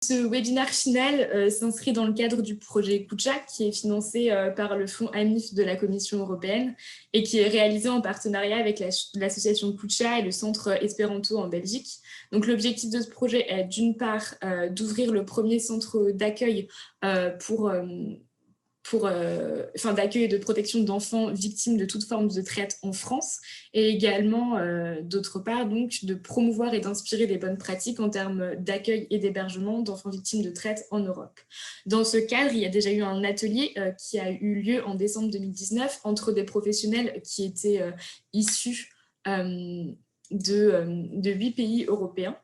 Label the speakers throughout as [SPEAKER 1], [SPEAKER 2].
[SPEAKER 1] Ce webinaire final s'inscrit dans le cadre du projet Kucha, qui est financé par le fonds AMIF de la Commission européenne et qui est réalisé en partenariat avec l'association Kucha et le centre Espéranto en Belgique. Donc, l'objectif de ce projet est d'une part d'ouvrir le premier centre d'accueil d'accueil et de protection d'enfants victimes de toute forme de traite en France, et également, d'autre part, donc, de promouvoir et d'inspirer des bonnes pratiques en termes d'accueil et d'hébergement d'enfants victimes de traite en Europe. Dans ce cadre, il y a déjà eu un atelier qui a eu lieu en décembre 2019 entre des professionnels qui étaient issus de 8 pays européens.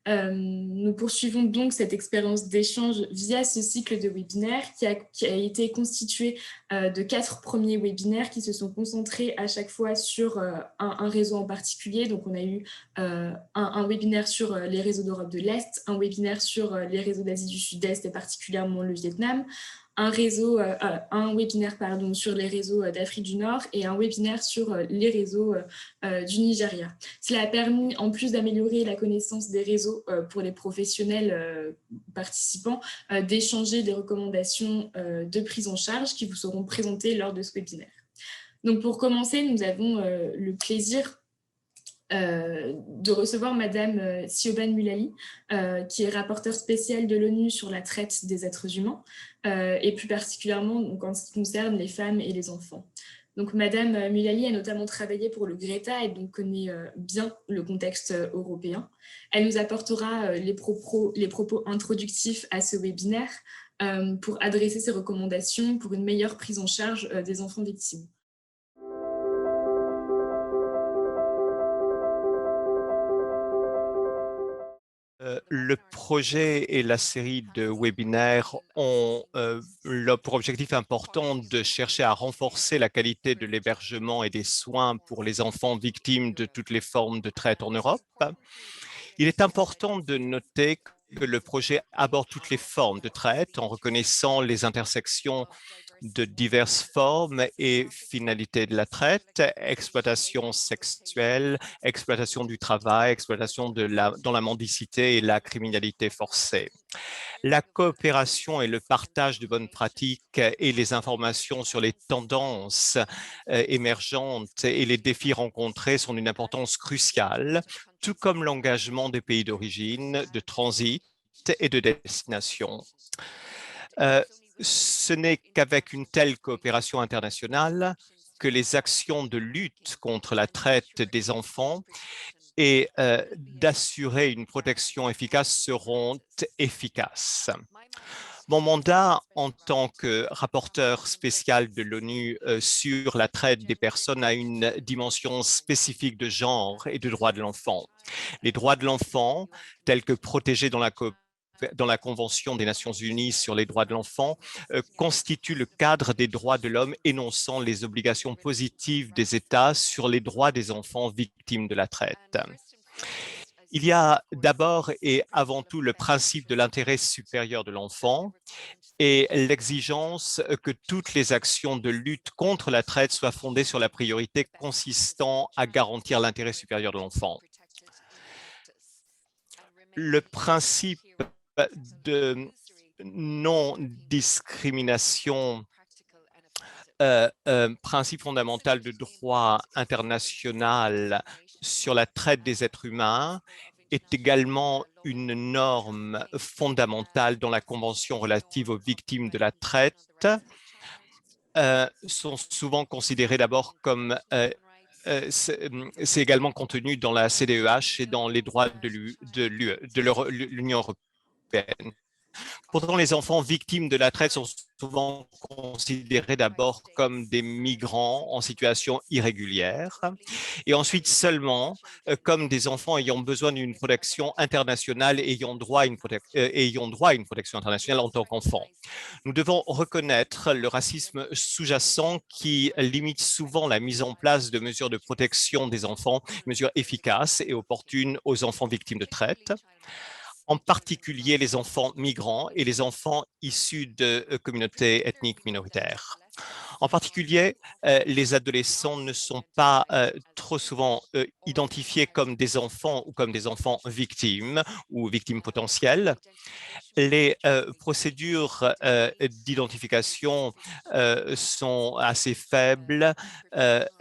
[SPEAKER 1] Nous poursuivons donc cette expérience d'échange via ce cycle de webinaires qui a été constitué de 4 premiers webinaires qui se sont concentrés à chaque fois sur un réseau en particulier. Donc, on a eu un webinaire sur les réseaux d'Europe de l'Est, un webinaire sur les réseaux d'Asie du Sud-Est et particulièrement le Vietnam, un webinaire sur les réseaux d'Afrique du Nord et un webinaire sur les réseaux du Nigeria. Cela a permis, en plus d'améliorer la connaissance des réseaux pour les professionnels participants, d'échanger des recommandations de prise en charge qui vous seront présentées lors de ce webinaire. Donc, pour commencer, nous avons le plaisir de recevoir Madame Siobhan Mulali, qui est rapporteure spéciale de l'ONU sur la traite des êtres humains, et plus particulièrement donc, en ce qui concerne les femmes et les enfants. Donc, Madame Mulali a notamment travaillé pour le Greta et donc connaît bien le contexte européen. Elle nous apportera les propos introductifs à ce webinaire pour adresser ses recommandations pour une meilleure prise en charge des enfants victimes.
[SPEAKER 2] Le projet et la série de webinaires ont pour objectif important de chercher à renforcer la qualité de l'hébergement et des soins pour les enfants victimes de toutes les formes de traite en Europe. Il est important de noter que le projet aborde toutes les formes de traite en reconnaissant les intersections de diverses formes et finalités de la traite, exploitation sexuelle, exploitation du travail, exploitation dans la mendicité et la criminalité forcée. La coopération et le partage de bonnes pratiques et les informations sur les tendances émergentes et les défis rencontrés sont d'une importance cruciale, tout comme l'engagement des pays d'origine, de transit et de destination. Ce n'est qu'avec une telle coopération internationale que les actions de lutte contre la traite des enfants et d'assurer une protection efficace seront efficaces. Mon mandat en tant que rapporteur spécial de l'ONU sur la traite des personnes a une dimension spécifique de genre et de droits de l'enfant. Les droits de l'enfant, tels que protégés dans la Convention des Nations Unies sur les droits de l'enfant, constituent le cadre des droits de l'homme énonçant les obligations positives des États sur les droits des enfants victimes de la traite. Il y a d'abord et avant tout le principe de l'intérêt supérieur de l'enfant et l'exigence que toutes les actions de lutte contre la traite soient fondées sur la priorité consistant à garantir l'intérêt supérieur de l'enfant. Le principe de non-discrimination, principe fondamental de droit international sur la traite des êtres humains, est également une norme fondamentale dans la Convention relative aux victimes de la traite, sont souvent considérées d'abord comme c'est également contenu dans la CEDH et dans les droits de l'Union européenne. Pourtant, les enfants victimes de la traite sont souvent considérés d'abord comme des migrants en situation irrégulière et ensuite seulement comme des enfants ayant besoin d'une protection internationale et ayant droit à une protection internationale en tant qu'enfants. Nous devons reconnaître le racisme sous-jacent qui limite souvent la mise en place de mesures de protection des enfants, mesures efficaces et opportunes aux enfants victimes de traite, en particulier les enfants migrants et les enfants issus de communautés ethniques minoritaires. En particulier, les adolescents ne sont pas trop souvent identifiés comme des enfants ou comme des enfants victimes ou victimes potentielles. Les procédures d'identification sont assez faibles.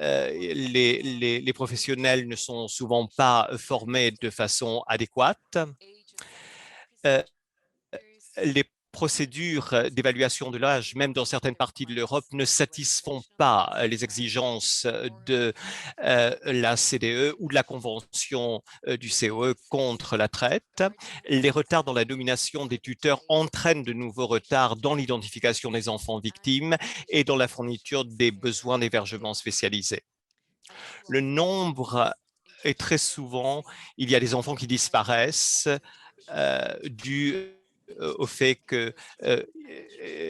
[SPEAKER 2] Les professionnels ne sont souvent pas formés de façon adéquate. Euh, les procédures d'évaluation de l'âge, même dans certaines parties de l'Europe, ne satisfont pas les exigences de la CDE ou de la Convention du COE contre la traite. Les retards dans la nomination des tuteurs entraînent de nouveaux retards dans l'identification des enfants victimes et dans la fourniture des besoins d'hébergement spécialisés. Le nombre est très souvent, il y a des enfants qui disparaissent dû au fait que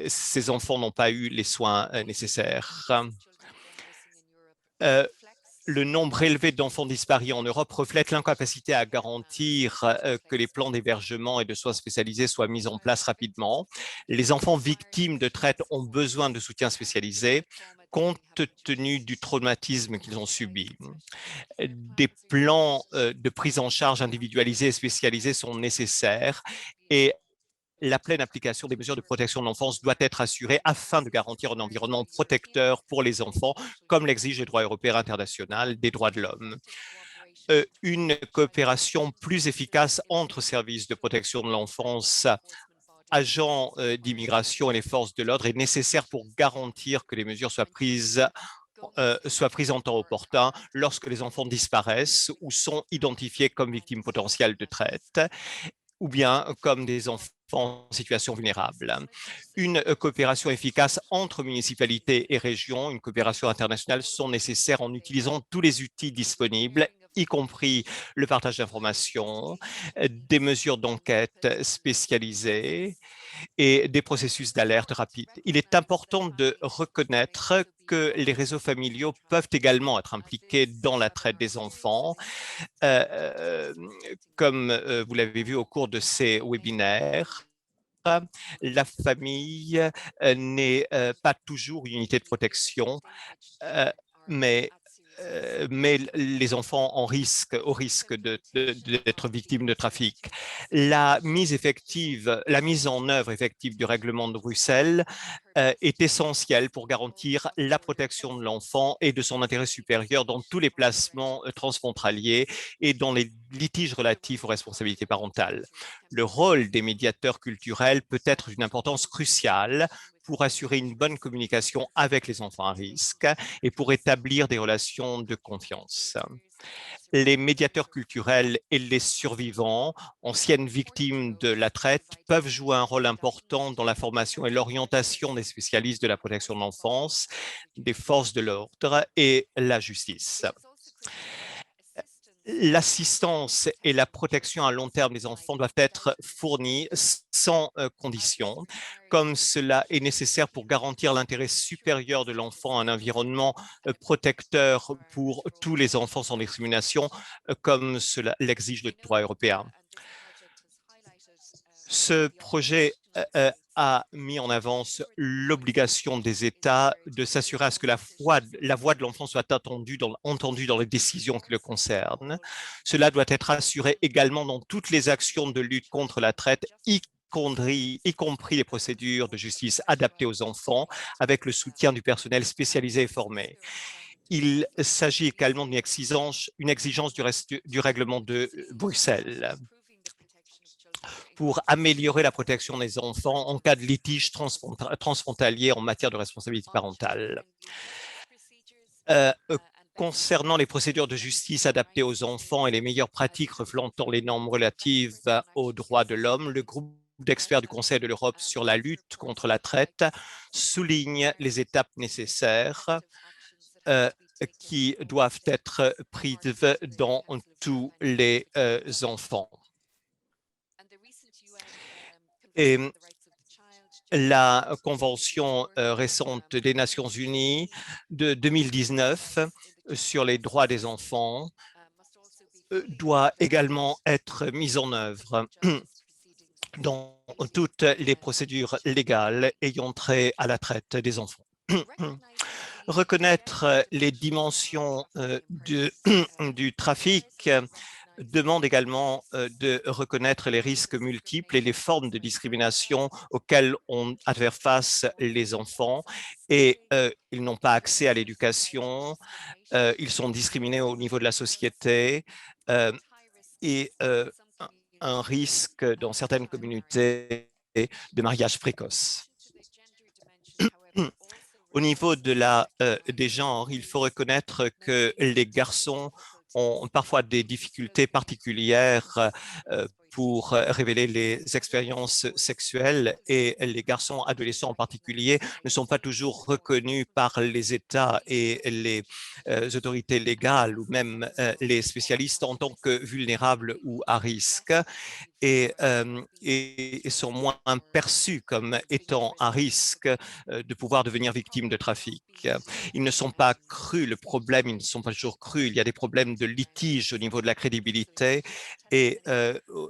[SPEAKER 2] ces enfants n'ont pas eu les soins nécessaires. Le nombre élevé d'enfants disparus en Europe reflète l'incapacité à garantir que les plans d'hébergement et de soins spécialisés soient mis en place rapidement. Les enfants victimes de traite ont besoin de soutien spécialisé compte tenu du traumatisme qu'ils ont subi. Des plans de prise en charge individualisés et spécialisés sont nécessaires et la pleine application des mesures de protection de l'enfance doit être assurée afin de garantir un environnement protecteur pour les enfants, comme l'exige le droit européen international des droits de l'homme. Une coopération plus efficace entre services de protection de l'enfance, agents d'immigration et les forces de l'ordre est nécessaire pour garantir que les mesures soient prises en temps opportun lorsque les enfants disparaissent ou sont identifiés comme victimes potentielles de traite ou bien comme des enfants en situation vulnérable. Une coopération efficace entre municipalités et régions, une coopération internationale sont nécessaires en utilisant tous les outils disponibles, y compris le partage d'informations, des mesures d'enquête spécialisées et des processus d'alerte rapide. Il est important de reconnaître que les réseaux familiaux peuvent également être impliqués dans la traite des enfants, comme vous l'avez vu au cours de ces webinaires. La famille n'est pas toujours une unité de protection, mais les enfants au risque d'être victimes de trafic. La mise en œuvre effective du règlement de Bruxelles est essentielle pour garantir la protection de l'enfant et de son intérêt supérieur dans tous les placements transfrontaliers et dans les litiges relatifs aux responsabilités parentales. Le rôle des médiateurs culturels peut être d'une importance cruciale pour assurer une bonne communication avec les enfants à risque et pour établir des relations de confiance. Les médiateurs culturels et les survivants, anciennes victimes de la traite, peuvent jouer un rôle important dans la formation et l'orientation des spécialistes de la protection de l'enfance, des forces de l'ordre et la justice. L'assistance et la protection à long terme des enfants doivent être fournies sans condition, comme cela est nécessaire pour garantir l'intérêt supérieur de l'enfant à un environnement protecteur pour tous les enfants sans discrimination, comme cela l'exige le droit européen. Ce projet a mis en avance l'obligation des États de s'assurer à ce que la voix de l'enfant soit entendue dans les décisions qui le concernent. Cela doit être assuré également dans toutes les actions de lutte contre la traite, y compris les procédures de justice adaptées aux enfants, avec le soutien du personnel spécialisé et formé. Il s'agit également d'une exigence du règlement de Bruxelles pour améliorer la protection des enfants en cas de litige transfrontalier en matière de responsabilité parentale. Concernant les procédures de justice adaptées aux enfants et les meilleures pratiques reflétant les normes relatives aux droits de l'homme, le groupe d'experts du Conseil de l'Europe sur la lutte contre la traite souligne les étapes nécessaires qui doivent être prises dans tous les enfants. Et la Convention récente des Nations Unies de 2019 sur les droits des enfants doit également être mise en œuvre dans toutes les procédures légales ayant trait à la traite des enfants. Reconnaître les dimensions du trafic demande également de reconnaître les risques multiples et les formes de discrimination auxquelles ont à faire face les enfants. Et ils n'ont pas accès à l'éducation, ils sont discriminés au niveau de la société euh, et un risque dans certaines communautés de mariage précoce. Au niveau des genres, il faut reconnaître que les garçons ont parfois des difficultés particulières pour révéler les expériences sexuelles et les garçons adolescents en particulier ne sont pas toujours reconnus par les États et les autorités légales ou même les spécialistes en tant que vulnérables ou à risque et sont moins perçus comme étant à risque de pouvoir devenir victimes de trafic. Ils ne sont pas crus, le problème, ils ne sont pas toujours crus. Il y a des problèmes de litige au niveau de la crédibilité et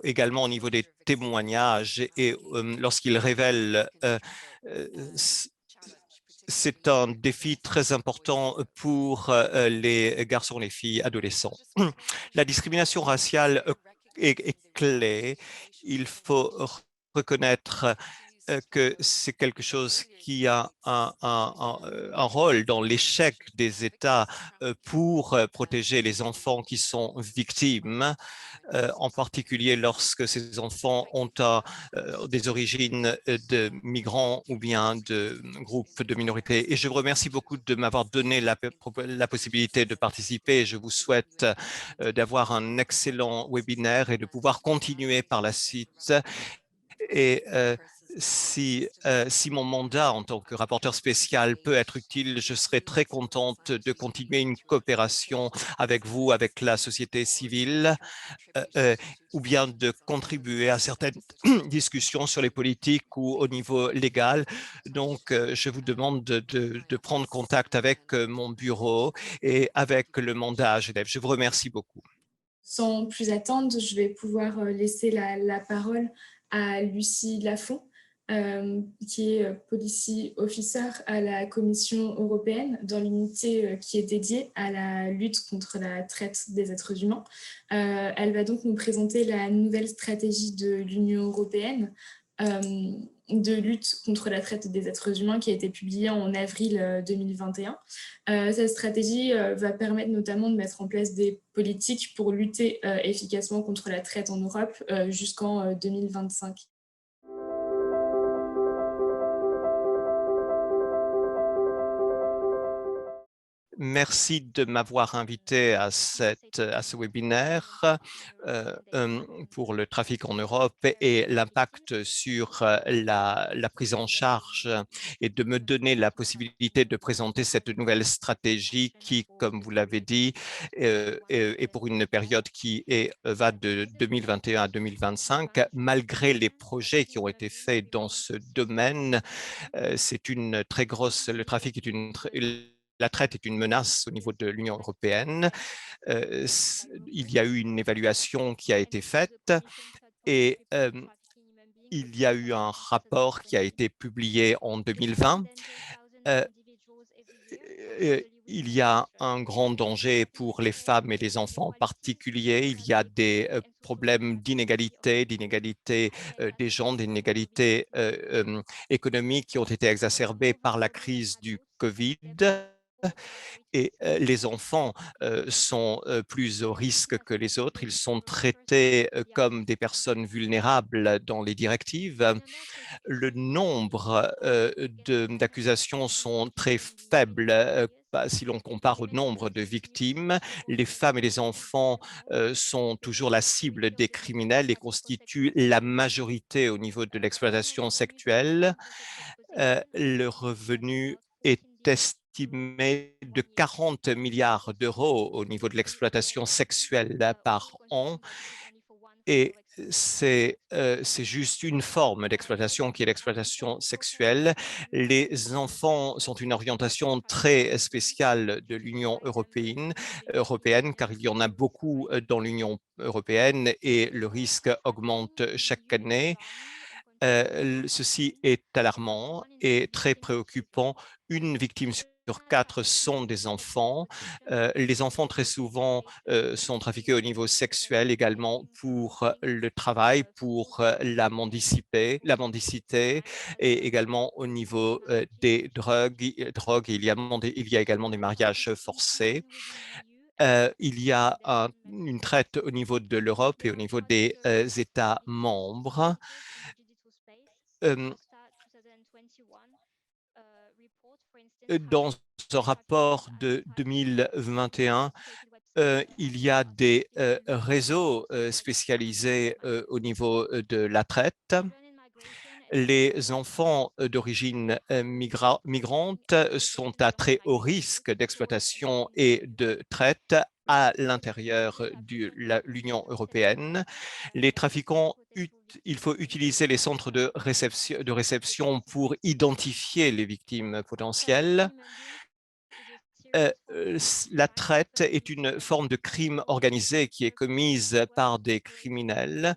[SPEAKER 2] également au niveau des témoignages. Et lorsqu'ils révèlent c'est un défi très important pour les garçons, les filles, adolescents. La discrimination raciale est clé. Il faut reconnaître que c'est quelque chose qui a un rôle dans l'échec des États pour protéger les enfants qui sont victimes, en particulier lorsque ces enfants ont des origines de migrants ou bien de groupes de minorités. Et je vous remercie beaucoup de m'avoir donné la possibilité de participer. Je vous souhaite d'avoir un excellent webinaire et de pouvoir continuer par la suite. Et si mon mandat en tant que rapporteur spécial peut être utile, je serai très contente de continuer une coopération avec vous, avec la société civile, ou bien de contribuer à certaines discussions sur les politiques ou au niveau légal. Donc, je vous demande de prendre contact avec mon bureau et avec le mandat à Genève. Je vous remercie beaucoup.
[SPEAKER 1] Sans plus attendre, je vais pouvoir laisser la parole à Lucie Lafont, qui est Policy Officer à la Commission européenne dans l'unité qui est dédiée à la lutte contre la traite des êtres humains. Elle va donc nous présenter la nouvelle stratégie de l'Union européenne de lutte contre la traite des êtres humains qui a été publiée en avril 2021. Cette stratégie va permettre notamment de mettre en place des politiques pour lutter efficacement contre la traite en Europe jusqu'en 2025.
[SPEAKER 2] Merci de m'avoir invité à ce webinaire pour le trafic en Europe et l'impact sur la prise en charge et de me donner la possibilité de présenter cette nouvelle stratégie qui, comme vous l'avez dit, est pour une période qui va de 2021 à 2025. Malgré les projets qui ont été faits dans ce domaine, c'est une très grosse, le trafic est la traite est une menace au niveau de l'Union européenne. Il y a eu une évaluation qui a été faite et il y a eu un rapport qui a été publié en 2020. Il y a un grand danger pour les femmes et les enfants en particulier. Il y a des problèmes d'inégalité des genres, d'inégalités économiques qui ont été exacerbées par la crise du Covid. Et les enfants sont plus au risque que les autres. Ils sont traités comme des personnes vulnérables dans les directives. Le nombre d'accusations sont très faibles si l'on compare au nombre de victimes. Les femmes et les enfants sont toujours la cible des criminels et constituent la majorité au niveau de l'exploitation sexuelle. Le revenu est estimé de 40 milliards d'euros au niveau de l'exploitation sexuelle par an. Et c'est juste une forme d'exploitation qui est l'exploitation sexuelle. Les enfants sont une orientation très spéciale de l'Union européenne, car il y en a beaucoup dans l'Union européenne et le risque augmente chaque année. Ceci est alarmant et très préoccupant. Une victime sur sur 4 sont des enfants. Les enfants, très souvent, sont trafiqués au niveau sexuel également pour le travail, pour la mendicité et également au niveau des il y a également des mariages forcés. Il y a une traite au niveau de l'Europe et au niveau des États membres. Dans un rapport de 2021, il y a des réseaux spécialisés au niveau de la traite. Les enfants d'origine migrante sont à très haut risque d'exploitation et de traite à l'intérieur de l'Union européenne. Les trafiquants, il faut utiliser les centres de réception pour identifier les victimes potentielles. La traite est une forme de crime organisé qui est commise par des criminels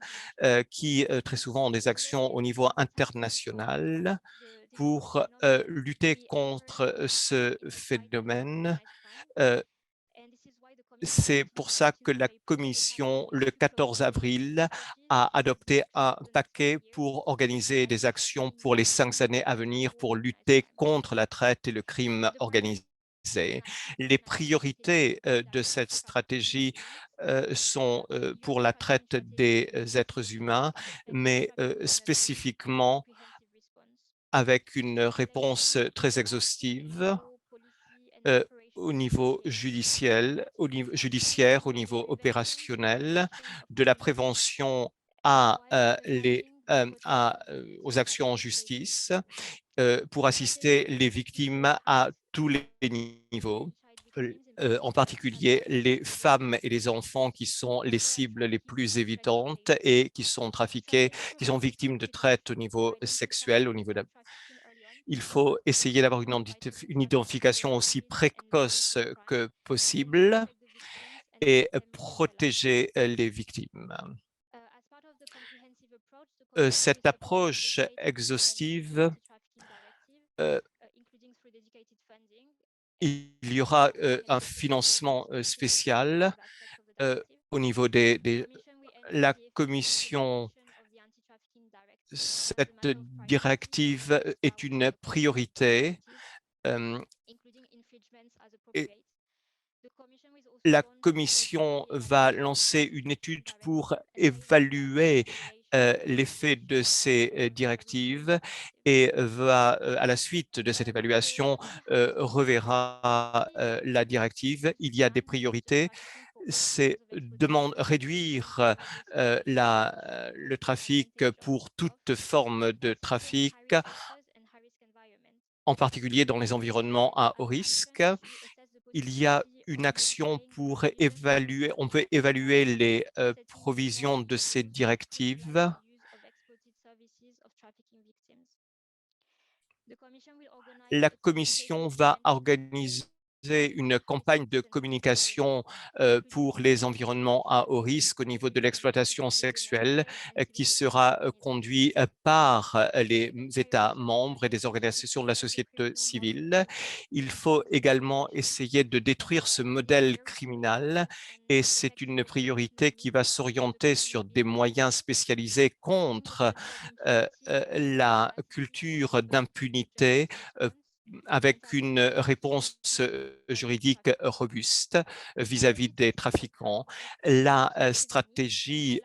[SPEAKER 2] qui très souvent ont des actions au niveau international pour lutter contre ce phénomène. C'est pour ça que la Commission, le 14 avril, a adopté un paquet pour organiser des actions pour les 5 années à venir pour lutter contre la traite et le crime organisé. Les priorités de cette stratégie sont pour la traite des êtres humains, mais spécifiquement avec une réponse très exhaustive au niveau judiciaire, au niveau opérationnel, de la prévention aux actions en justice pour assister les victimes à tous les niveaux. En particulier les femmes et les enfants qui sont les cibles les plus évidentes et qui sont trafiqués, qui sont victimes de traite au niveau sexuel, au niveau de il faut essayer d'avoir une identification aussi précoce que possible et protéger les victimes. Cette approche exhaustive, il y aura un financement spécial au niveau la Commission. Cette directive est une priorité et la Commission va lancer une étude pour évaluer l'effet de ces directives et va, à la suite de cette évaluation, reverra la directive. Il y a des priorités. C'est réduire le trafic pour toute forme de trafic, en particulier dans les environnements à haut risque. Il y a une action pour évaluer, on peut évaluer les provisions de ces directives. La Commission va organiser une campagne de communication pour les environnements à haut risque au niveau de l'exploitation sexuelle qui sera conduite par les États membres et des organisations de la société civile. Il faut également essayer de détruire ce modèle criminel et c'est une priorité qui va s'orienter sur des moyens spécialisés contre la culture d'impunité avec une réponse juridique robuste vis-à-vis des trafiquants. La stratégie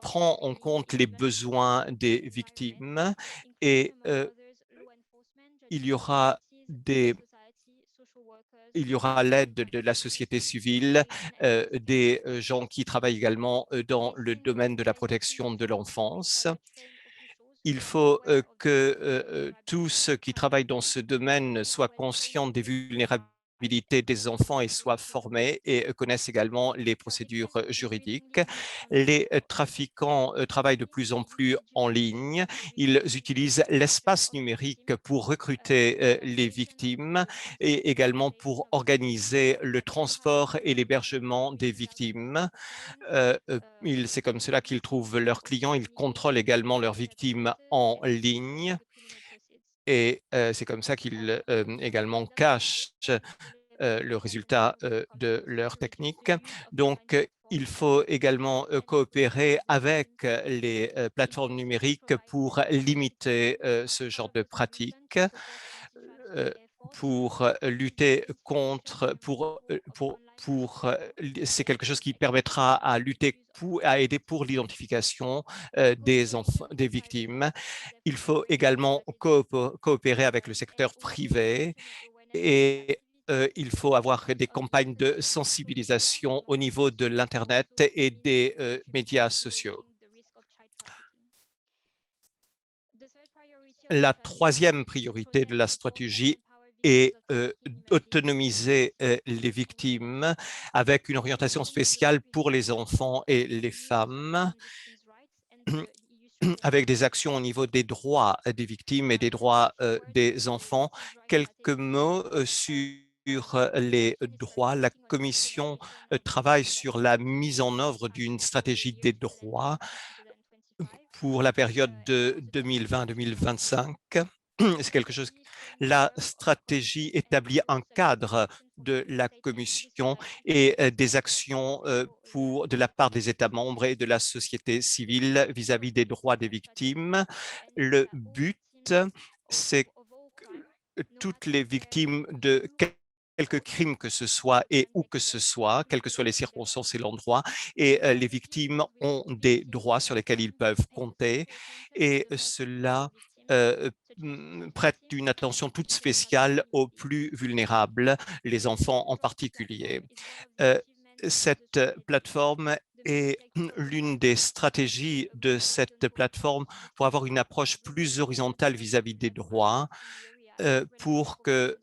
[SPEAKER 2] prend en compte les besoins des victimes et il y aura l'aide de la société civile, des gens qui travaillent également dans le domaine de la protection de l'enfance. Il faut que tous ceux qui travaillent dans ce domaine soient conscients des vulnérabilités des enfants et soient formés et connaissent également les procédures juridiques. Les trafiquants travaillent de plus en plus en ligne. Ils utilisent l'espace numérique pour recruter les victimes et également pour organiser le transport et l'hébergement des victimes. C'est comme cela qu'ils trouvent leurs clients. Ils contrôlent également leurs victimes en ligne. et c'est comme ça qu'ils également cachent le résultat de leur technique. Donc, il faut également coopérer avec les plateformes numériques pour limiter ce genre de pratiques, pour lutter contre, c'est quelque chose qui permettra à lutter à aider pour l'identification des victimes. Il faut également coopérer avec le secteur privé et il faut avoir des campagnes de sensibilisation au niveau de l'Internet et des médias sociaux. La troisième priorité de la stratégie est d'autonomiser les victimes avec une orientation spéciale pour les enfants et les femmes, avec des actions au niveau des droits des victimes et des droits des enfants. Quelques mots sur les droits. La Commission travaille sur la mise en œuvre d'une stratégie des droits pour la période de 2020-2025. C'est quelque chose. La stratégie établit un cadre de la Commission et des actions de la part des États membres et de la société civile vis-à-vis des droits des victimes. Le but, c'est que toutes les victimes de quelque crime que ce soit et où que ce soit, quelles que soient les circonstances et l'endroit, et les victimes ont des droits sur lesquels ils peuvent compter, et cela prête une attention toute spéciale aux plus vulnérables, les enfants en particulier. Cette plateforme est l'une des stratégies de cette plateforme pour avoir une approche plus horizontale vis-à-vis des droits, pour que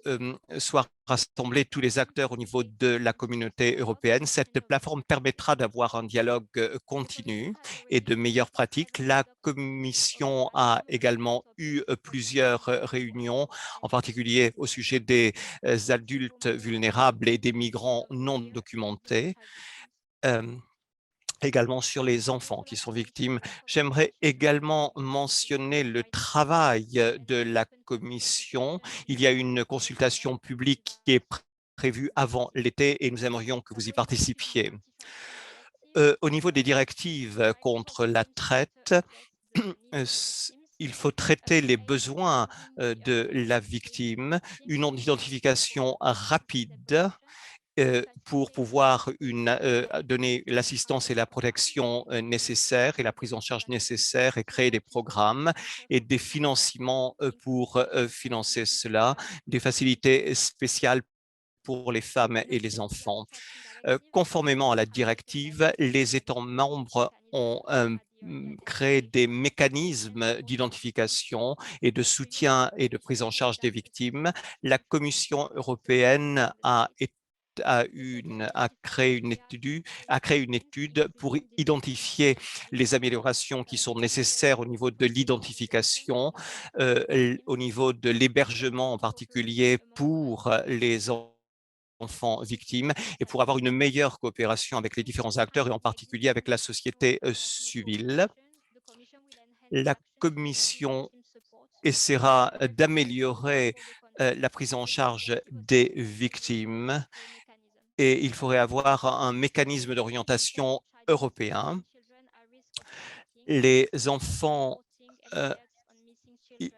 [SPEAKER 2] soient rassemblés tous les acteurs au niveau de la communauté européenne. Cette plateforme permettra d'avoir un dialogue continu et de meilleures pratiques. La Commission a également eu plusieurs réunions, en particulier au sujet des adultes vulnérables et des migrants non documentés. Également sur les enfants qui sont victimes. J'aimerais également mentionner le travail de la Commission. Il y a une consultation publique qui est prévue avant l'été et nous aimerions que vous y participiez. Au niveau des directives contre la traite, il faut traiter les besoins de la victime, une identification rapide pour pouvoir donner l'assistance et la protection nécessaires et la prise en charge nécessaire et créer des programmes et des financements pour financer cela, des facilités spéciales pour les femmes et les enfants. Conformément à la directive, les États membres ont créé des mécanismes d'identification et de soutien et de prise en charge des victimes. La Commission européenne a créé une étude pour identifier les améliorations qui sont nécessaires au niveau de l'identification, au niveau de l'hébergement en particulier pour les enfants victimes et pour avoir une meilleure coopération avec les différents acteurs et en particulier avec la société civile. La Commission essaiera d'améliorer la prise en charge des victimes et il faudrait avoir un mécanisme d'orientation européen. Les enfants,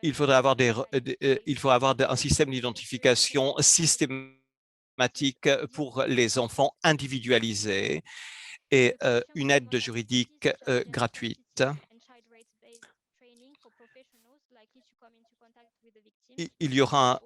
[SPEAKER 2] il faudrait avoir un système d'identification systématique pour les enfants individualisé et une aide juridique gratuite. Il y aura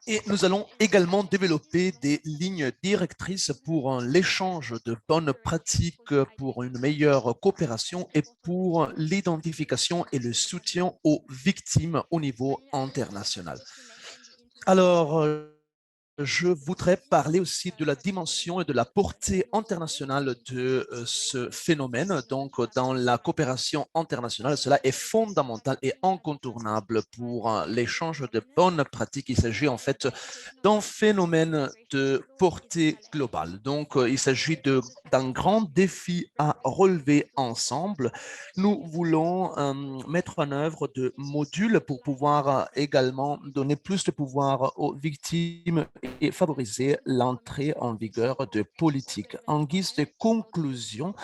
[SPEAKER 3] Et nous allons également développer des lignes directrices pour l'échange de bonnes pratiques, pour une meilleure coopération et pour l'identification et le soutien aux victimes au niveau international. Alors, je voudrais parler aussi de la dimension et de la portée internationale de ce phénomène. Donc, dans la coopération internationale, cela est fondamental et incontournable pour l'échange de bonnes pratiques. Il s'agit en fait d'un phénomène de portée globale. Donc, il s'agit d'un grand défi à relever ensemble. Nous voulons mettre en œuvre de modules pour pouvoir également donner plus de pouvoir aux victimes et favoriser l'entrée en vigueur de politiques. En guise de conclusion,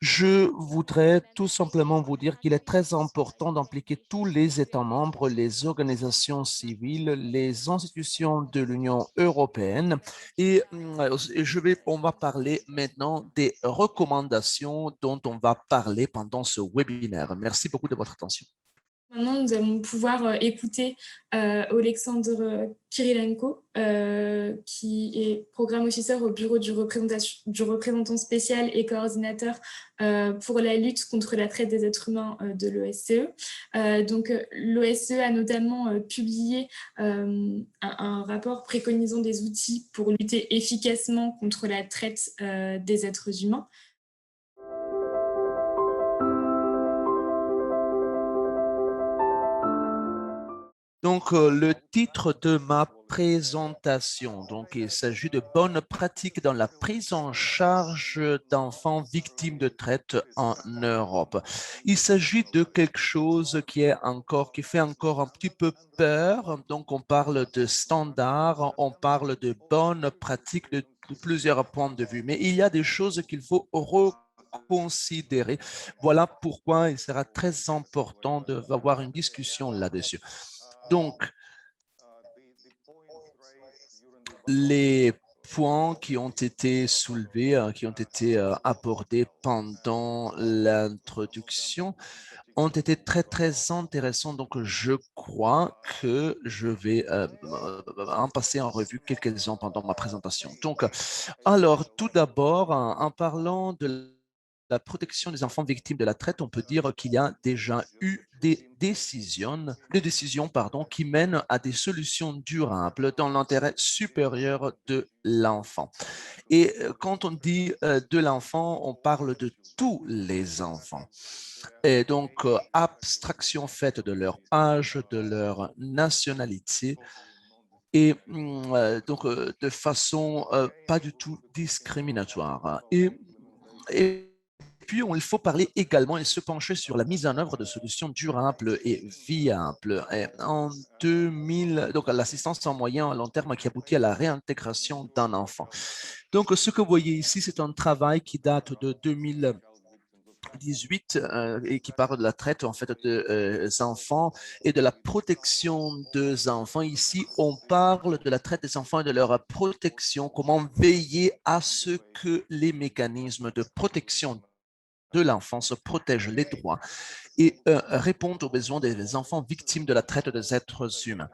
[SPEAKER 3] je voudrais tout simplement vous dire qu'il est très important d'impliquer tous les États membres, les organisations civiles, les institutions de l'Union européenne et on va parler maintenant des recommandations dont on va parler pendant ce webinaire. Merci beaucoup de votre attention.
[SPEAKER 1] Maintenant, nous allons pouvoir écouter Alexandre Kirilenko, qui est programme officer au bureau du représentant spécial et coordinateur pour la lutte contre la traite des êtres humains de l'OSCE. Donc, l'OSCE a notamment publié un rapport préconisant des outils pour lutter efficacement contre la traite des êtres humains.
[SPEAKER 3] Donc, le titre de ma présentation, donc il s'agit de bonnes pratiques dans la prise en charge d'enfants victimes de traite en Europe. Il s'agit de quelque chose qui fait encore un petit peu peur. Donc, on parle de standards, on parle de bonnes pratiques de plusieurs points de vue, mais il y a des choses qu'il faut reconsidérer. Voilà pourquoi il sera très important d'avoir une discussion là-dessus. Donc, les points qui ont été soulevés, qui ont été abordés pendant l'introduction ont été très, très intéressants. Donc, je crois que je vais en passer en revue quelques-uns pendant ma présentation. Donc, alors, tout d'abord, en parlant de la protection des enfants victimes de la traite, on peut dire qu'il y a déjà eu des décisions qui mènent à des solutions durables dans l'intérêt supérieur de l'enfant. Et quand on dit de l'enfant, on parle de tous les enfants. Et donc, abstraction faite de leur âge, de leur nationalité, et donc de façon pas du tout discriminatoire. Et puis, il faut parler également et se pencher sur la mise en œuvre de solutions durables et viables. Et en 2000, donc l'assistance en moyen à long terme qui aboutit à la réintégration d'un enfant. Donc, ce que vous voyez ici, c'est un travail qui date de 2018 et qui parle de la traite en fait des enfants et de la protection des enfants. Ici, on parle de la traite des enfants et de leur protection, comment veiller à ce que les mécanismes de protection de l'enfance protègent les droits et répondent aux besoins des enfants victimes de la traite des êtres humains.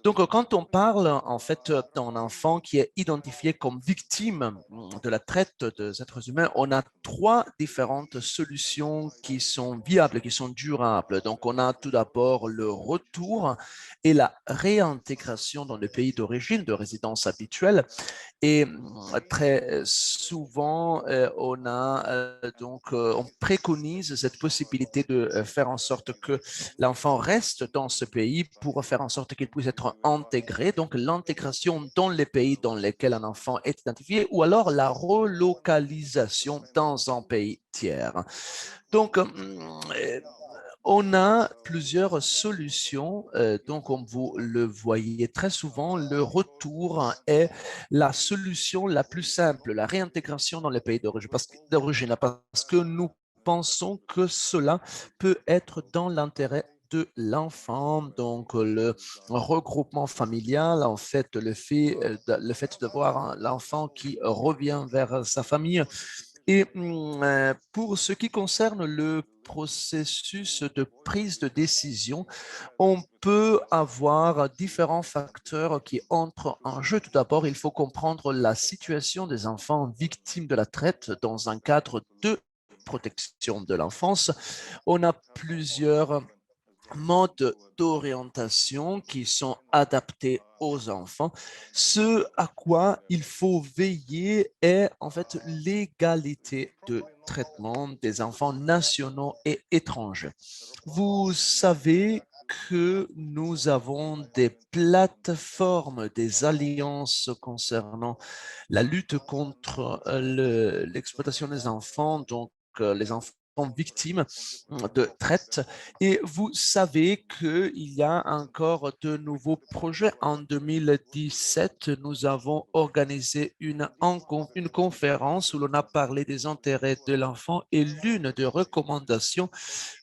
[SPEAKER 3] Donc, quand on parle en fait d'un enfant qui est identifié comme victime de la traite des êtres humains, on a trois différentes solutions qui sont viables, qui sont durables. Donc, on a tout d'abord le retour et la réintégration dans le pays d'origine, de résidence habituelle. Et très souvent, on préconise cette possibilité de faire en sorte que l'enfant reste dans ce pays pour faire en sorte qu'il puisse être intégré. Donc, l'intégration dans les pays dans lesquels un enfant est identifié ou alors la relocalisation dans un pays tiers. Donc, on a plusieurs solutions, donc comme vous le voyez très souvent, le retour est la solution la plus simple, la réintégration dans les pays d'origine, parce que nous pensons que cela peut être dans l'intérêt de l'enfant, donc le regroupement familial, en fait, le fait de voir l'enfant qui revient vers sa famille. Et pour ce qui concerne le processus de prise de décision, on peut avoir différents facteurs qui entrent en jeu. Tout d'abord, il faut comprendre la situation des enfants victimes de la traite dans un cadre de protection de l'enfance. On a plusieurs modes d'orientation qui sont adaptés aux enfants. Ce à quoi il faut veiller est en fait l'égalité de traitement des enfants nationaux et étrangers. Vous savez que nous avons des plateformes, des alliances concernant la lutte contre l'exploitation des enfants, donc les enfants victimes de traite. Et vous savez qu'il y a encore de nouveaux projets. En 2017, nous avons organisé une conférence où l'on a parlé des intérêts de l'enfant et l'une des recommandations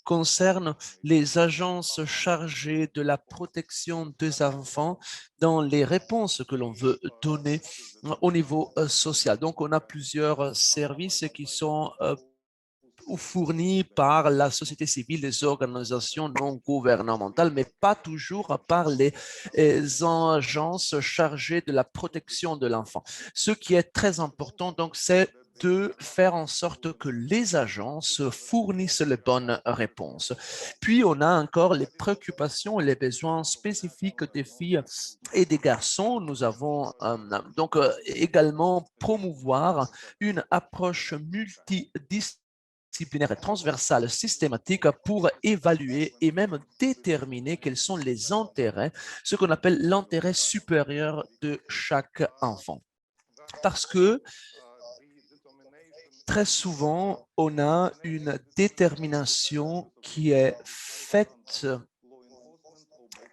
[SPEAKER 3] concerne les agences chargées de la protection des enfants dans les réponses que l'on veut donner au niveau social. Donc, on a plusieurs services qui sont ou fournis par la société civile, les organisations non gouvernementales, mais pas toujours par les agences chargées de la protection de l'enfant. Ce qui est très important, donc, c'est de faire en sorte que les agences fournissent les bonnes réponses. Puis, on a encore les préoccupations et les besoins spécifiques des filles et des garçons. Nous avons donc également promouvoir une approche multidisciplinaire disciplinaire et transversale systématique pour évaluer et même déterminer quels sont les intérêts, ce qu'on appelle l'intérêt supérieur de chaque enfant. Parce que très souvent, on a une détermination qui est faite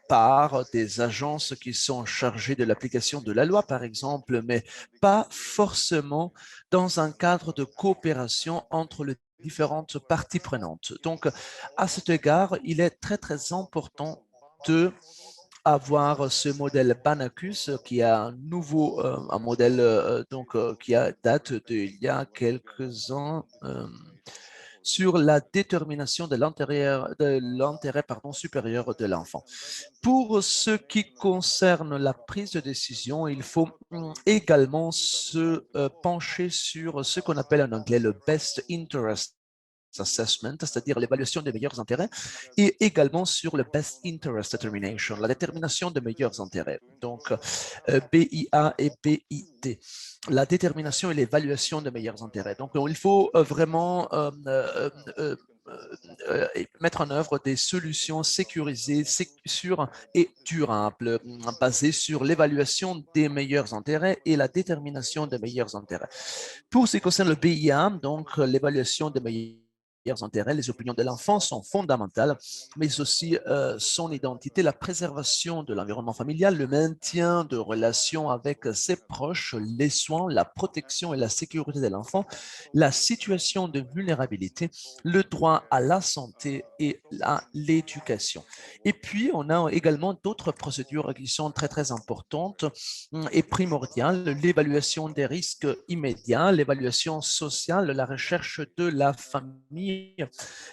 [SPEAKER 3] par des agences qui sont chargées de l'application de la loi, par exemple, mais pas forcément dans un cadre de coopération entre les différentes parties prenantes. Donc, à cet égard, il est très, très important de avoir ce modèle Banacus qui est un nouveau un modèle qui date d'il y a quelques ans sur la détermination de l'intérêt supérieur de l'enfant. Pour ce qui concerne la prise de décision, il faut également se pencher sur ce qu'on appelle en anglais le best interest assessment, c'est-à-dire l'évaluation des meilleurs intérêts, et également sur le best interest determination, la détermination des meilleurs intérêts. Donc, BIA et BID, la détermination et l'évaluation des meilleurs intérêts. Donc, il faut vraiment mettre en œuvre des solutions sécurisées, sûres et durables, basées sur l'évaluation des meilleurs intérêts et la détermination des meilleurs intérêts. Pour ce qui concerne le BIA, donc l'évaluation des meilleurs intérêts, les opinions de l'enfant sont fondamentales, mais aussi son identité, la préservation de l'environnement familial, le maintien de relations avec ses proches, les soins, la protection et la sécurité de l'enfant, la situation de vulnérabilité, le droit à la santé et à l'éducation. Et puis, on a également d'autres procédures qui sont très, très importantes et primordiales, l'évaluation des risques immédiats, l'évaluation sociale, la recherche de la famille,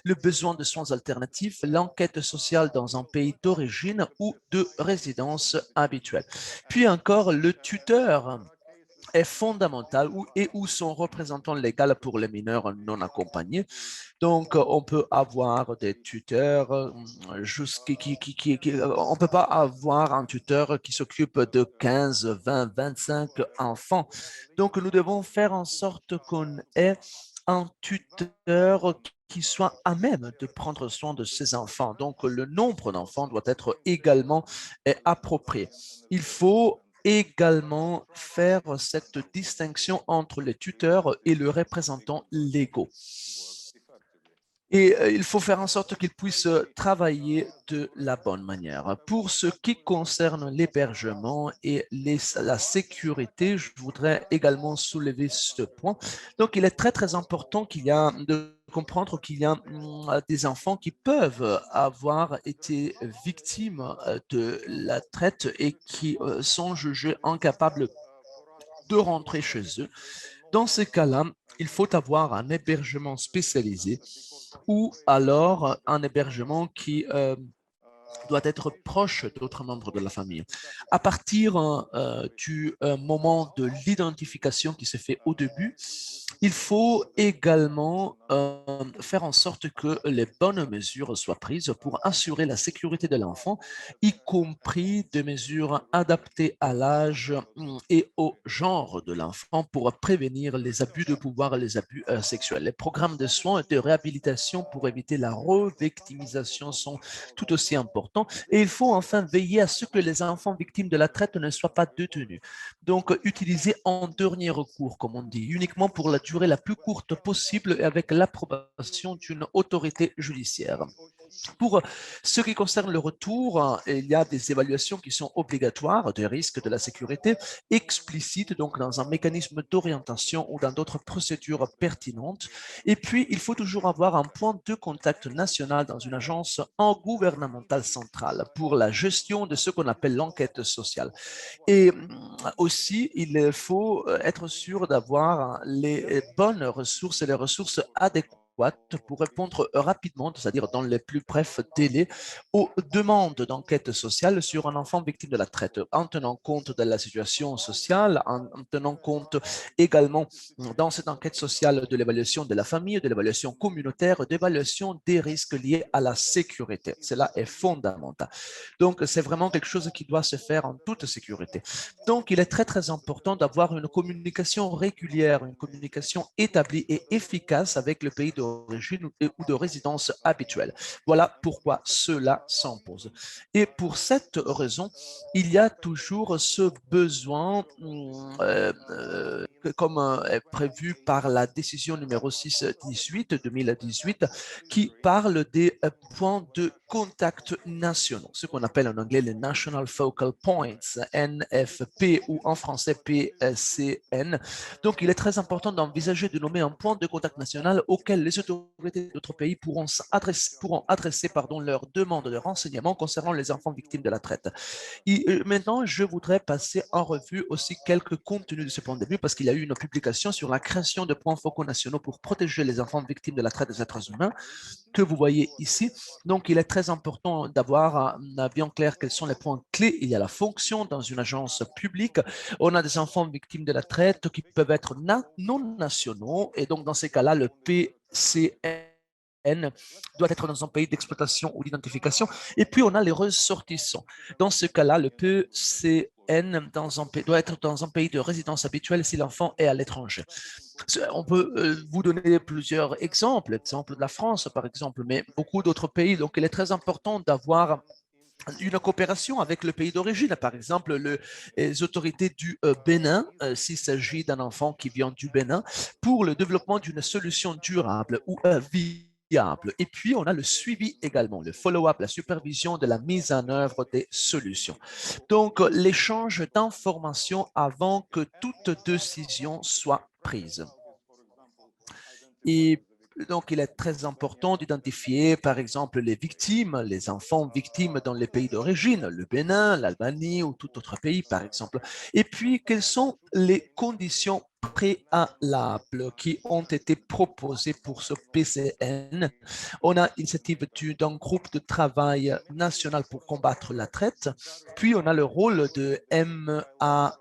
[SPEAKER 3] le besoin de soins alternatifs, l'enquête sociale dans un pays d'origine ou de résidence habituelle. Puis encore, le tuteur est fondamental et où son représentant légal pour les mineurs non accompagnés. Donc, on peut avoir des tuteurs, on ne peut pas avoir un tuteur qui s'occupe de 15, 20, 25 enfants. Donc, nous devons faire en sorte qu'on ait un tuteur qui soit à même de prendre soin de ses enfants. Donc, le nombre d'enfants doit être également approprié. Il faut également faire cette distinction entre les tuteurs et le représentant légaux. Et il faut faire en sorte qu'ils puissent travailler de la bonne manière. Pour ce qui concerne l'hébergement et la sécurité, je voudrais également soulever ce point. Donc, il est très, très important de comprendre qu'il y a des enfants qui peuvent avoir été victimes de la traite et qui sont jugés incapables de rentrer chez eux. Dans ces cas-là, il faut avoir un hébergement spécialisé ou alors un hébergement qui doit être proche d'autres membres de la famille. À partir du moment de l'identification qui se fait au début, Il faut également faire en sorte que les bonnes mesures soient prises pour assurer la sécurité de l'enfant, y compris des mesures adaptées à l'âge et au genre de l'enfant pour prévenir les abus de pouvoir et les abus sexuels. Les programmes de soins et de réhabilitation pour éviter la revictimisation sont tout aussi importants. Et il faut enfin veiller à ce que les enfants victimes de la traite ne soient pas détenus. Donc, utilisé en dernier recours, comme on dit, uniquement pour la durée la plus courte possible et avec l'approbation d'une autorité judiciaire. Pour ce qui concerne le retour, il y a des évaluations qui sont obligatoires des risques de la sécurité explicites, donc dans un mécanisme d'orientation ou dans d'autres procédures pertinentes. Et puis, il faut toujours avoir un point de contact national dans une agence gouvernementale centrale pour la gestion de ce qu'on appelle l'enquête sociale. Et aussi, il faut être sûr d'avoir les bonnes ressources et les ressources adéquates pour répondre rapidement, c'est-à-dire dans les plus brefs délais, aux demandes d'enquête sociale sur un enfant victime de la traite, en tenant compte de la situation sociale, en tenant compte également dans cette enquête sociale de l'évaluation de la famille, de l'évaluation communautaire, d'évaluation des risques liés à la sécurité. Cela est fondamental. Donc, c'est vraiment quelque chose qui doit se faire en toute sécurité. Donc, il est très, très important d'avoir une communication régulière, une communication établie et efficace avec le pays d'origine ou de résidence habituelle. Voilà pourquoi cela s'impose. Et pour cette raison, il y a toujours ce besoin, comme est prévu par la décision numéro 618 2018, qui parle des points de contact nationaux, ce qu'on appelle en anglais les National Focal Points, NFP ou en français PCN. Donc, il est très important d'envisager de nommer un point de contact national auquel les autorités d'autres pays pourront adresser leurs demandes de renseignements concernant les enfants victimes de la traite. Et maintenant, je voudrais passer en revue aussi quelques contenus de ce point de vue parce qu'il y a eu une publication sur la création de points focaux nationaux pour protéger les enfants victimes de la traite des êtres humains que vous voyez ici. Donc, il est très important d'avoir bien clair quels sont les points clés. Il y a la fonction dans une agence publique. On a des enfants victimes de la traite qui peuvent être non nationaux et donc dans ces cas-là, le PCN doit être dans un pays d'exploitation ou d'identification. Et puis, on a les ressortissants. Dans ce cas-là, le PCN doit être dans un pays de résidence habituelle si l'enfant est à l'étranger. On peut vous donner plusieurs exemples, l'exemple de la France par exemple, mais beaucoup d'autres pays. Donc, il est très important d'avoir une coopération avec le pays d'origine, par exemple les autorités du Bénin, s'il s'agit d'un enfant qui vient du Bénin, pour le développement d'une solution durable ou viable. Et puis, on a le suivi également, le follow-up, la supervision de la mise en œuvre des solutions. Donc, l'échange d'informations avant que toute décision soit prise. Et donc, il est très important d'identifier, par exemple, les victimes, les enfants victimes dans les pays d'origine, le Bénin, l'Albanie ou tout autre pays, par exemple. Et puis, quelles sont les conditions préalables qui ont été proposées pour ce PCN? On a l'initiative d'un groupe de travail national pour combattre la traite, puis on a le rôle de MAE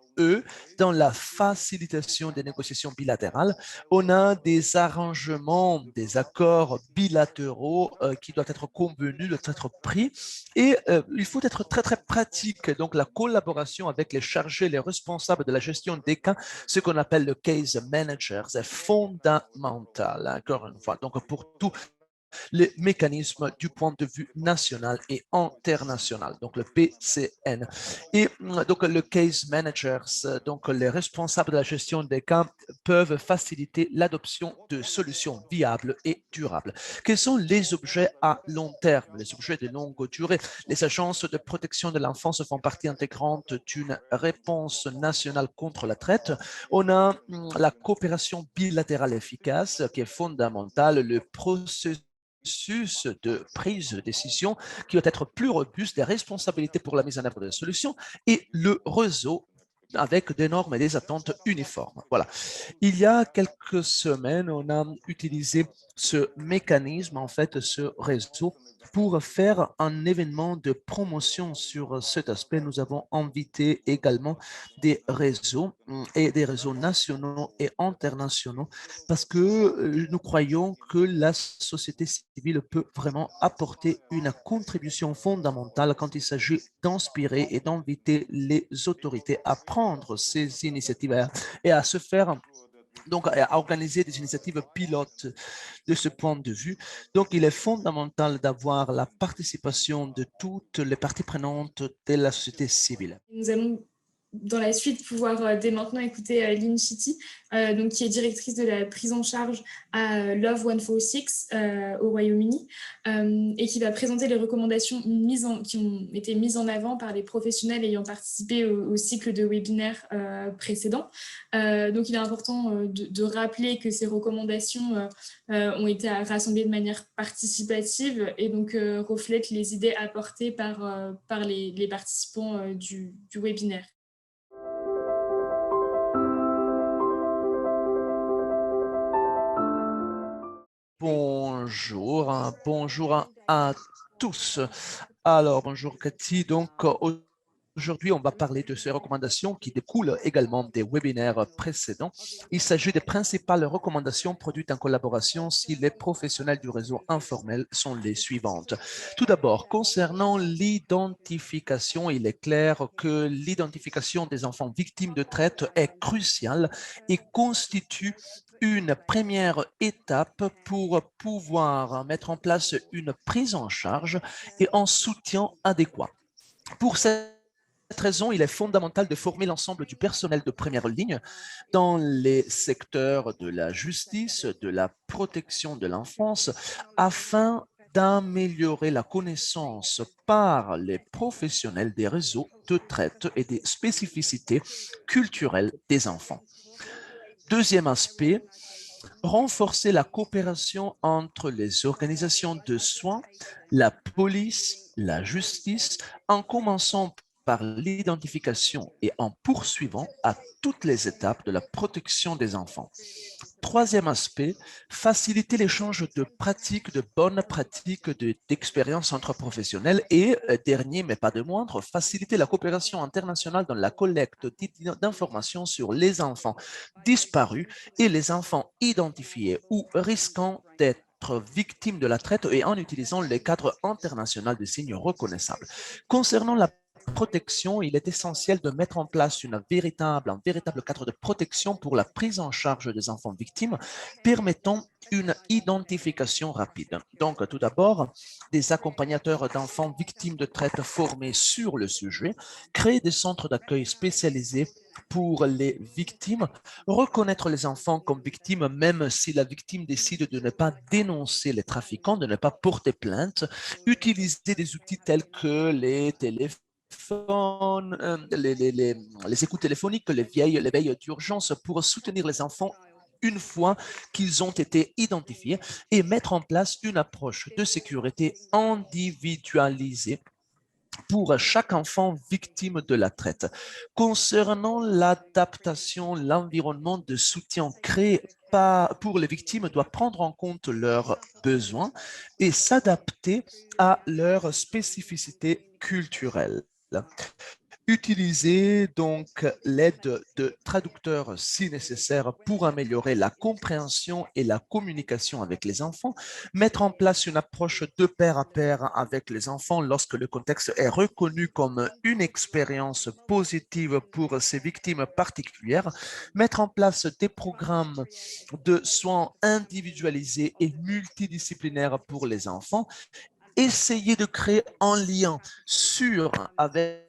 [SPEAKER 3] dans la facilitation des négociations bilatérales. On a des arrangements, des accords bilatéraux qui doivent être convenus, doivent être pris. Et il faut être très, très pratique. Donc, la collaboration avec les chargés, les responsables de la gestion des cas, ce qu'on appelle le case manager, c'est fondamental, encore une fois. Donc, pour tout les mécanismes du point de vue national et international, donc le PCN. Et donc le case managers, donc les responsables de la gestion des cas peuvent faciliter l'adoption de solutions viables et durables. Quels sont les objets à long terme, les objets de longue durée? Les agences de protection de l'enfance font partie intégrante d'une réponse nationale contre la traite. On a la coopération bilatérale efficace qui est fondamentale, le processus de prise de décision qui doit être plus robuste, des responsabilités pour la mise en œuvre de solutions et le réseau avec des normes et des attentes uniformes. Voilà. Il y a quelques semaines, on a utilisé ce mécanisme, en fait, ce réseau Pour faire un événement de promotion sur cet aspect, nous avons invité également des réseaux et des réseaux nationaux et internationaux parce que nous croyons que la société civile peut vraiment apporter une contribution fondamentale quand il s'agit d'inspirer et d'inviter les autorités à prendre ces initiatives et à se faire donc à organiser des initiatives pilotes de ce point de vue. Donc, il est fondamental d'avoir la participation de toutes les parties prenantes de la société civile.
[SPEAKER 1] Nous allons dans la suite pouvoir dès maintenant écouter Lynn Chitty, donc, qui est directrice de la prise en charge à Love 146 au Royaume-Uni et qui va présenter les recommandations qui ont été mises en avant par les professionnels ayant participé au cycle de webinaires précédent. Donc, il est important de rappeler que ces recommandations ont été rassemblées de manière participative et donc reflètent les idées apportées par les participants du webinaire.
[SPEAKER 3] Bonjour, bonjour à tous. Alors, bonjour Cathy. Donc, aujourd'hui, on va parler de ces recommandations qui découlent également des webinaires précédents. Il s'agit des principales recommandations produites en collaboration si les professionnels du réseau informel sont les suivantes. Tout d'abord, concernant l'identification, il est clair que l'identification des enfants victimes de traite est cruciale et constitue une première étape pour pouvoir mettre en place une prise en charge et un soutien adéquat. Pour cette raison, il est fondamental de former l'ensemble du personnel de première ligne dans les secteurs de la justice, de la protection de l'enfance, afin d'améliorer la connaissance par les professionnels des réseaux de traite et des spécificités culturelles des enfants. Deuxième aspect, renforcer la coopération entre les organisations de soins, la police, la justice, en commençant par l'identification et en poursuivant à toutes les étapes de la protection des enfants. Troisième aspect, faciliter l'échange de pratiques, de bonnes pratiques d'expérience entre professionnels. Et dernier, mais pas de moindre, faciliter la coopération internationale dans la collecte d'informations sur les enfants disparus et les enfants identifiés ou risquant d'être victimes de la traite et en utilisant les cadres internationaux de signes reconnaissables. Concernant la protection, il est essentiel de mettre en place un véritable cadre de protection pour la prise en charge des enfants victimes, permettant une identification rapide. Donc, tout d'abord, des accompagnateurs d'enfants victimes de traite formés sur le sujet, créer des centres d'accueil spécialisés pour les victimes, reconnaître les enfants comme victimes, même si la victime décide de ne pas dénoncer les trafiquants, de ne pas porter plainte, utiliser des outils tels que les téléphones, les écoutes téléphoniques, les veilles d'urgence pour soutenir les enfants une fois qu'ils ont été identifiés et mettre en place une approche de sécurité individualisée pour chaque enfant victime de la traite. Concernant l'adaptation, l'environnement de soutien créé pour les victimes doit prendre en compte leurs besoins et s'adapter à leurs spécificités culturelles. Utiliser donc l'aide de traducteurs si nécessaire pour améliorer la compréhension et la communication avec les enfants, mettre en place une approche de pair à pair avec les enfants lorsque le contexte est reconnu comme une expérience positive pour ces victimes particulières, mettre en place des programmes de soins individualisés et multidisciplinaires pour les enfants, essayer de créer un lien sûr avec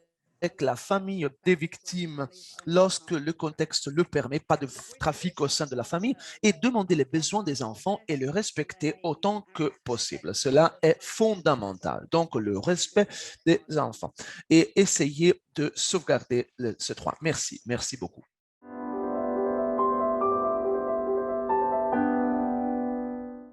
[SPEAKER 3] la famille des victimes lorsque le contexte le permet, pas de trafic au sein de la famille, et demander les besoins des enfants et le respecter autant que possible. Cela est fondamental. Donc, le respect des enfants et essayer de sauvegarder ce droit. Merci beaucoup.